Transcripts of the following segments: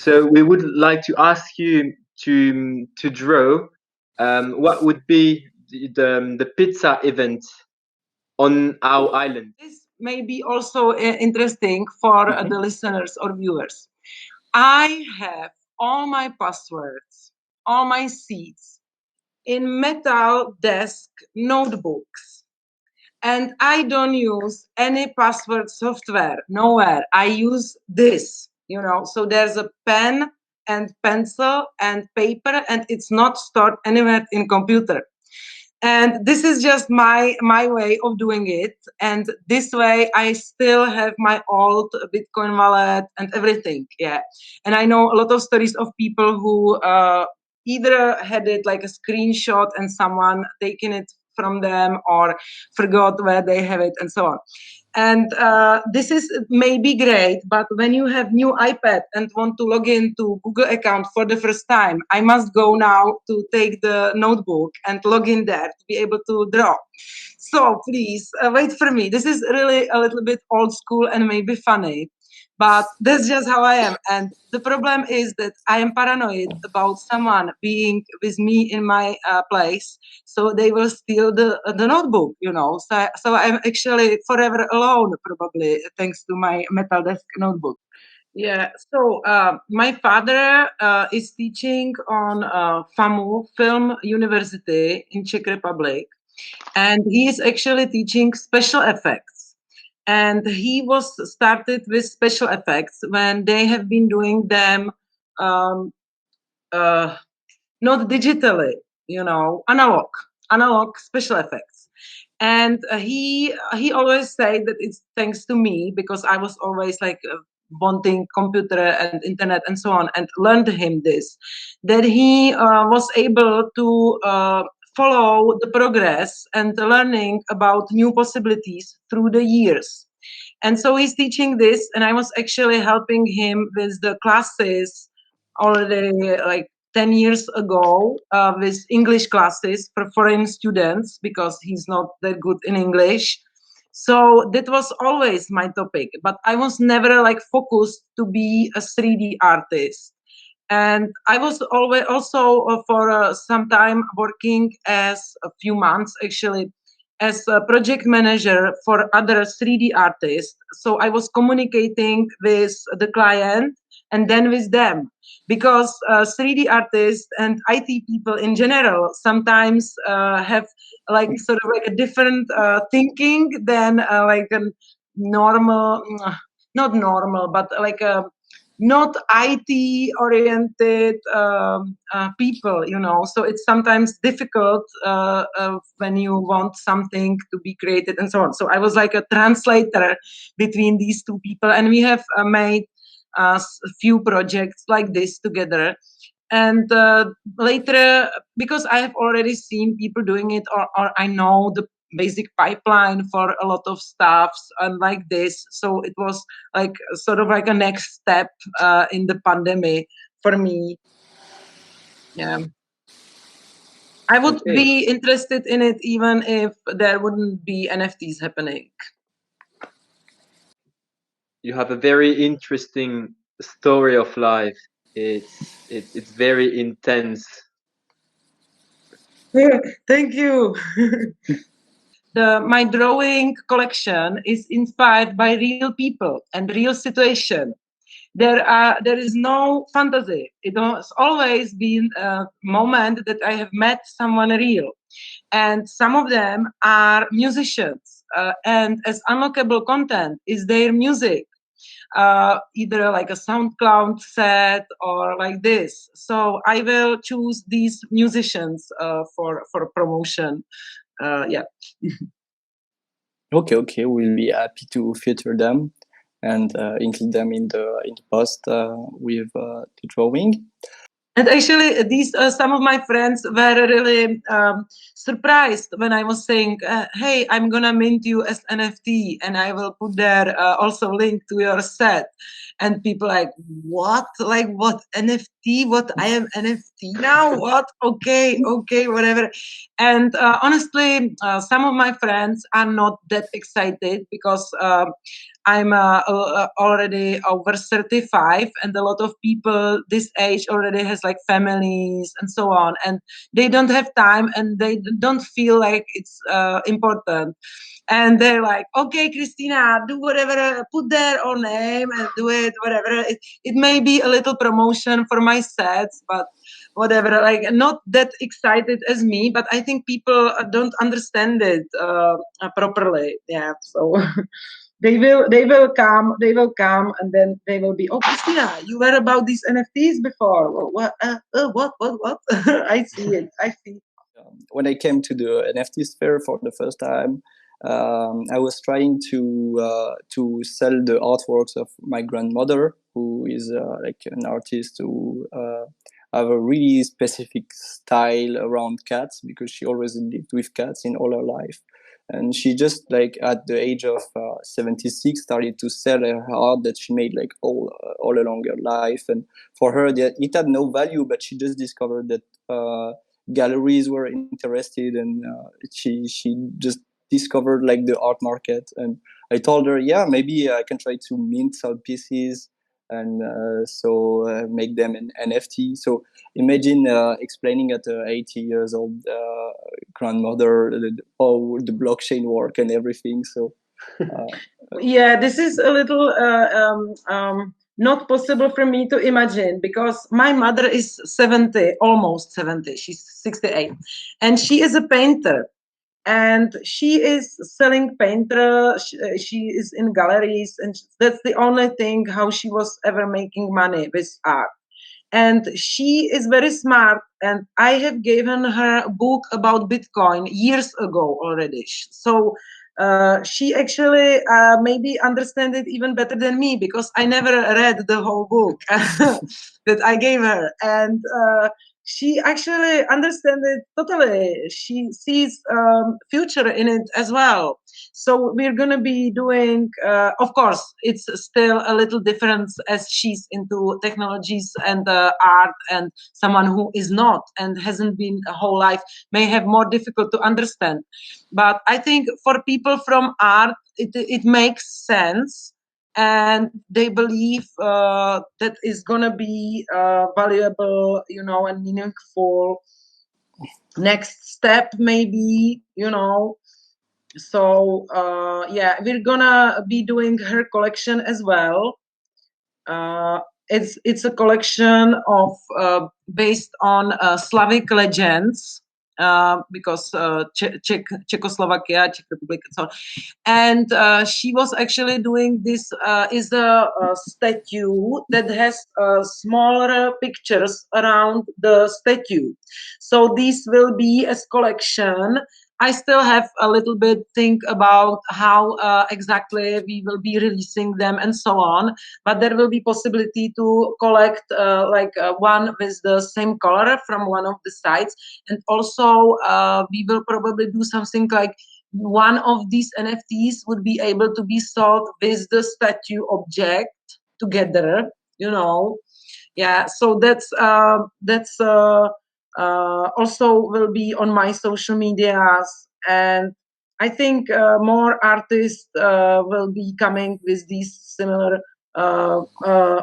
So we would like to ask you to draw what would be the pizza event on our island. This may be also interesting for the listeners or viewers. I have all my passwords, all my seeds in metal desk notebooks. And I don't use any password software, nowhere. I use this, So there's a pen and pencil and paper, and it's not stored anywhere in computer. And this is just my way of doing it. And this way I still have my old Bitcoin wallet and everything. Yeah. And I know a lot of stories of people who either had it like a screenshot and someone taken it from them or forgot where they have it and so on. And this is maybe great, but when you have new iPad and want to log into Google account for the first time, I must go now to take the notebook and log in there to be able to draw. So please wait for me. This is really a little bit old school and maybe funny, but that's just how I am. And the problem is that I am paranoid about someone being with me in my place, so they will steal the notebook, So I'm actually forever alone, probably, thanks to my metal desk notebook. Yeah, so my father is teaching on FAMU, Film University in Czech Republic, and he is actually teaching special effects. And he was started with special effects when they have been doing them um, not digitally, analog special effects. And he always said that it's thanks to me, because I was always like wanting computer and internet and so on, and learned him this, that he was able to follow the progress and learning about new possibilities through the years. And so he's teaching this, and I was actually helping him with the classes already like 10 years ago with English classes for foreign students, because he's not that good in English. So that was always my topic, but I was never like focused to be a 3D artist. And I was always also for some time working as a few months actually as a project manager for other 3D artists. So I was communicating with the client and then with them, because 3D artists and IT people in general sometimes have like sort of like a different thinking than like a normal, not normal, but like a not IT oriented people, So it's sometimes difficult when you want something to be created and so on. So I was like a translator between these two people, and we have made a few projects like this together. And later, because I have already seen people doing it, or I know the basic pipeline for a lot of stuffs and like this, so it was like sort of like a next step in the pandemic for me. Yeah, I would be interested in it even if there wouldn't be NFTs happening. You have a very interesting story of life. It's very intense. Thank you. My drawing collection is inspired by real people and real situation. There is no fantasy. It has always been a moment that I have met someone real, and some of them are musicians. And as unlockable content is their music, either like a SoundCloud set or like this. So I will choose these musicians for promotion. Yeah. Okay. We'll be happy to feature them and include them in the post with the drawing. And actually, these some of my friends were really surprised when I was saying, "Hey, I'm gonna mint you as NFT, and I will put there also link to your set." And people like, "What? Like what NFT? What? I am NFT now? What? Okay, okay, whatever." And honestly, some of my friends are not that excited because I'm already over 35, and a lot of people this age already has like families and so on, and they don't have time and they don't feel like it's important. And they're like, okay, Christina, do whatever, put their own name and do it, whatever. It may be a little promotion for my sets, but whatever, like not that excited as me, but I think people don't understand it properly. Yeah, so they will come, and then they will be, oh, Christina, you were about these NFTs before. Well, what? I see it. I see. When I came to the NFT sphere for the first time, I was trying to sell the artworks of my grandmother, who is like an artist who have a really specific style around cats, because she always lived with cats in all her life. And she just, like, at the age of 76, started to sell her art that she made like all along her life. And for her, it had no value, but she just discovered that galleries were interested, and she just discovered like the art market. And I told her, yeah, maybe I can try to mint some pieces, and make them an NFT. So imagine explaining at 80 years old grandmother how the blockchain work and everything. So yeah, this is a little not possible for me to imagine, because my mother is 70, almost 70. She's 68, and she is a painter, and she is selling painter. She is in galleries, and that's the only thing how she was ever making money with art. And she is very smart, and I have given her a book about Bitcoin years ago already. So she actually maybe understand it even better than me, because I never read the whole book that I gave her. And she actually understands it totally. She sees future in it as well. So we're gonna be doing, of course, it's still a little different, as she's into technologies and art, and someone who is not and hasn't been a whole life may have more difficult to understand. But I think for people from art, it makes sense, and they believe that is gonna be valuable, and meaningful next step, maybe, So yeah, we're gonna be doing her collection as well. It's a collection of based on Slavic legends, because Czechoslovakia, Czech Republic, and so on. And she was actually doing this is a statue that has smaller pictures around the statue. So this will be as collection. I still have a little bit think about how exactly we will be releasing them and so on, but there will be possibility to collect one with the same color from one of the sites. And also we will probably do something like one of these NFTs would be able to be sold with the statue object together, yeah. So that's also will be on my social medias. And I think more artists will be coming with these similar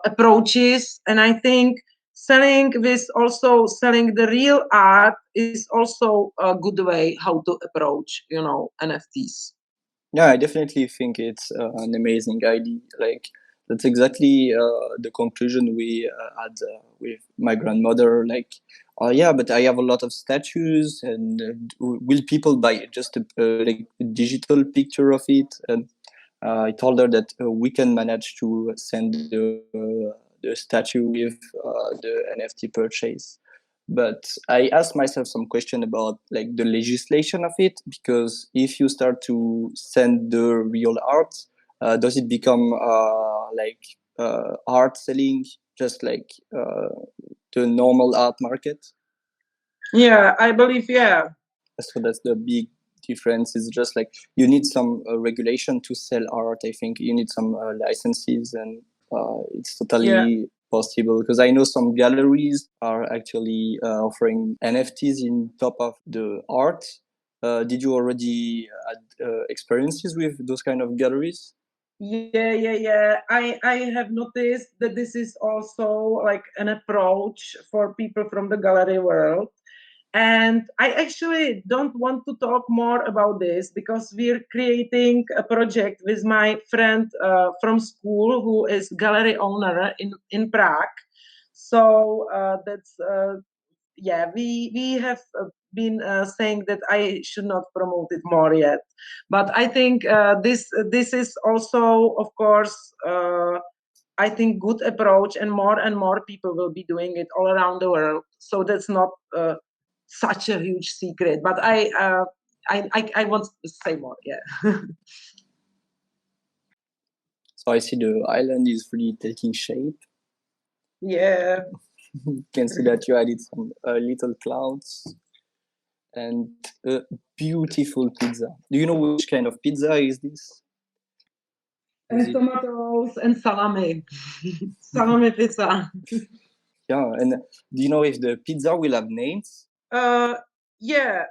approaches. And I think selling the real art is also a good way how to approach, NFTs. yeah, I definitely think it's an amazing idea. Like, that's exactly the conclusion we had with my grandmother. Like, yeah, but I have a lot of statues, and will people buy just like a digital picture of it? And I told her that we can manage to send the statue with the NFT purchase. But I asked myself some question about like the legislation of it, because if you start to send the real art, does it become art selling, just like the normal art market? Yeah, I believe, yeah. So that's the big difference. It's just like you need some regulation to sell art. I think you need some licenses, and it's totally possible, because I know some galleries are actually offering NFTs in top of the art. Did you already had experiences with those kind of galleries? Yeah. I have noticed that this is also like an approach for people from the gallery world. And I actually don't want to talk more about this because we're creating a project with my friend from school who is gallery owner in Prague. So that's we have been saying that I should not promote it more yet, but I think this is also, of course, I think good approach, and more people will be doing it all around the world. So that's not such a huge secret, but I want to say more. Yeah. So I see the island is really taking shape. Yeah. You can see that you added some little clouds and a beautiful pizza. Do you know which kind of pizza is this? And tomatoes and salami. Salami pizza. Yeah, and do you know if the pizza will have names? Yeah,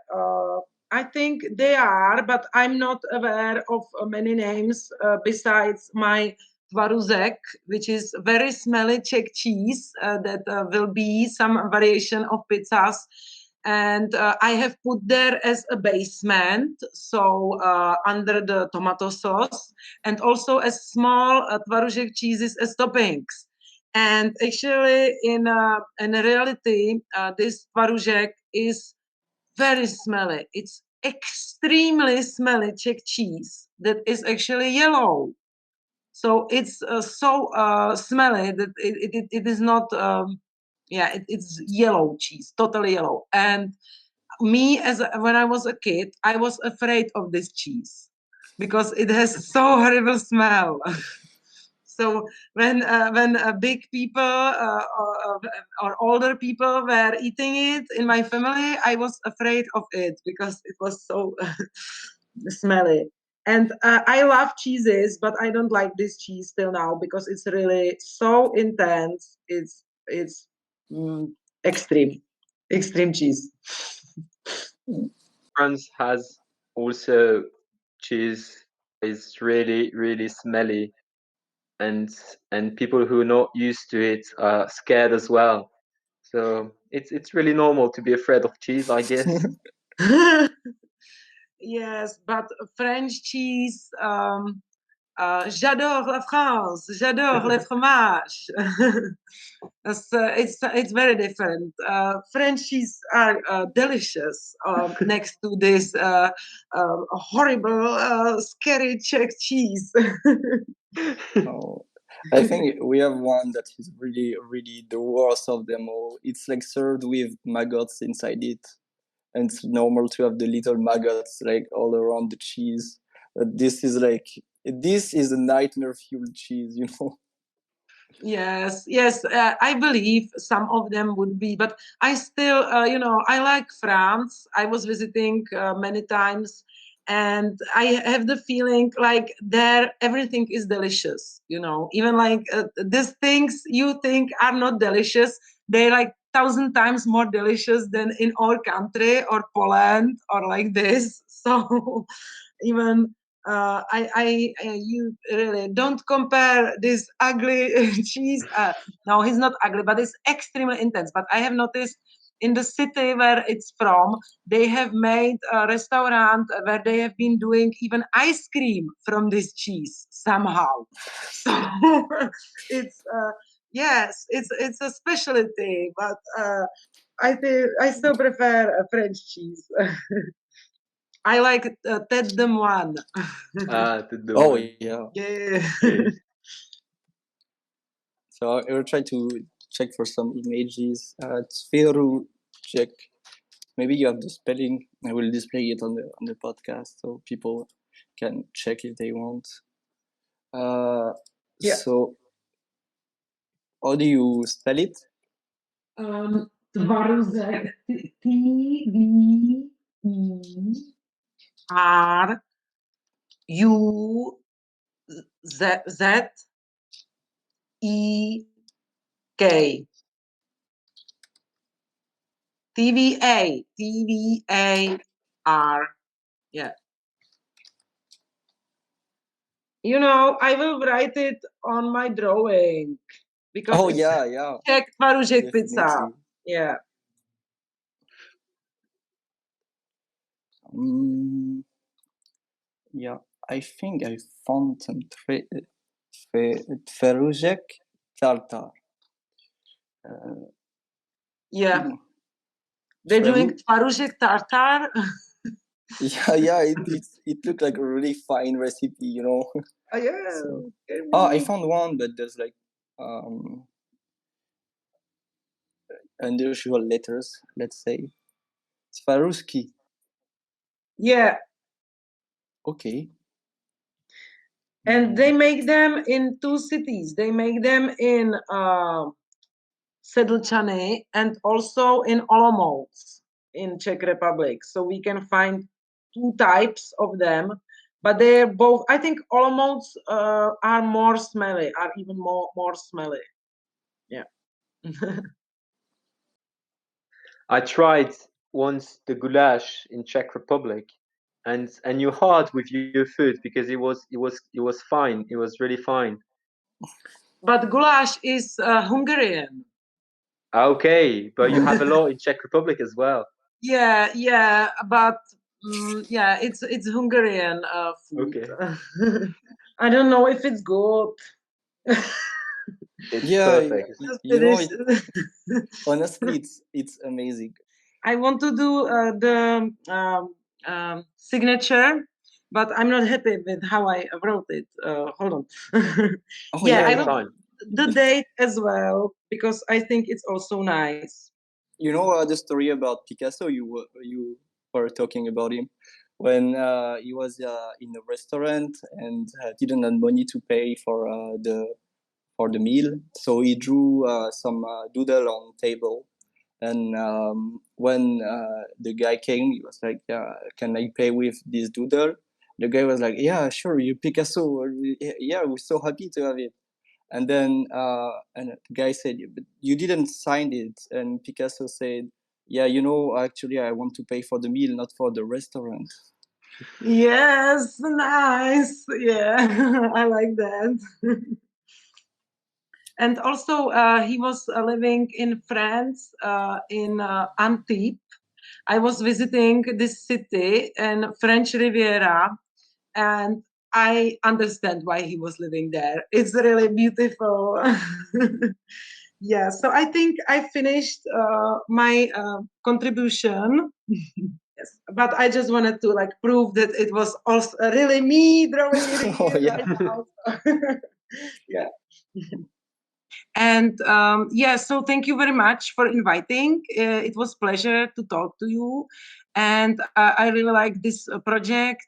I think they are, but I'm not aware of many names besides my tvaruzek, which is very smelly Czech cheese that will be some variation of pizzas. And I have put there as a basement, so under the tomato sauce, and also as small tvaruzek cheeses as toppings. And actually, in reality, this tvaruzek is very smelly. It's extremely smelly Czech cheese that is actually yellow. So it's so smelly that it is not. It's yellow cheese, totally yellow. And me, when I was a kid, I was afraid of this cheese because it has so horrible smell. So when big people or older people were eating it in my family, I was afraid of it because it was so smelly. And I love cheeses, but I don't like this cheese till now because it's really so intense. It's extreme cheese. France has also cheese is really smelly, and people who are not used to it are scared as well. So it's really normal to be afraid of cheese, I guess. Yes, but French cheese. J'adore la France. J'adore le fromage. It's very different. French cheese are delicious next to this horrible, scary Czech cheese. Oh, I think we have one that is really the worst of them all. It's like served with maggots inside it, and it's normal to have the little maggots like all around the cheese. This is a nightmare fueled cheese, you know. Yes. I believe some of them would be, but I still, I like France. I was visiting many times, and I have the feeling like there everything is delicious. Even like these things you think are not delicious, they're like thousand times more delicious than in our country or Poland or like this. So even you really don't compare this ugly cheese. No, he's not ugly, but it's extremely intense. But I have noticed in the city where it's from, they have made a restaurant where they have been doing even ice cream from this cheese somehow. So it's yes, it's a specialty, but I still prefer French cheese. I like tête de moine. The Oh one. yeah. Yeah. Yes. So I will try to check for some images. Sferu check. Maybe you have the spelling. I will display it on the podcast so people can check if they want. Yeah. So how do you spell it? Tvaruzek, Tvaruzek. TVAR. Yeah. You know, I will write it on my drawing because Oh it's yeah, Czech twaružek pizza. definitely. Yeah. Yeah, I think I found some twaróżek tartar. Yeah. Hmm. They're doing Twaróż- twaružek tartar. yeah, it looked like a really fine recipe, you know. Oh, yeah. So, I I found one, but there's like um unusual letters. Let's say Swarovski. Yeah. Okay. And they make them in 2 cities. They make them in Sedlčany and also in Olomouc in Czech Republic. So we can find 2 types of them, but they're both. I think Olomouc are more smelly, are even more smelly. Yeah. I tried once the goulash in Czech Republic, and you're hard with your food because it was fine. It was really fine. But goulash is Hungarian. Okay, but you have a lot in Czech Republic as well. Yeah, but yeah, it's Hungarian food. Okay, I don't know if it's good. it's Yeah, perfect. Just you know, finished. honestly, it's amazing. I want to do the signature, but I'm not happy with how I wrote it. Hold on. Oh Yeah, I Take yeah, your will time. the date as well because I think it's also nice. you know the story about Picasso. You were talking about him when he was in a restaurant and didn't have money to pay for the meal, so he drew some doodle on table. And when the guy came, he was like, "Yeah, can I pay with this doodle?" The guy was like, "Yeah, sure, you Picasso. Yeah, we're so happy to have it." And then and the guy said, "But you didn't sign it." And Picasso said, "Yeah, actually, I want to pay for the meal, not for the restaurant." Yes, nice. Yeah, I like that. And also, he was living in France, in Antibes. I was visiting this city in French Riviera, and I understand why he was living there. It's really beautiful. Yeah, so I think I finished my contribution. Yes, but I just wanted to like prove that it was also really me drawing it Oh here yeah. right now. Yeah. And yeah, so thank you very much for inviting. It was pleasure to talk to you, and I really like this project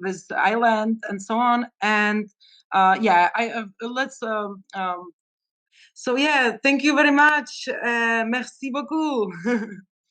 with Island and so on. And yeah, I let's. So yeah, thank you very much. Merci beaucoup.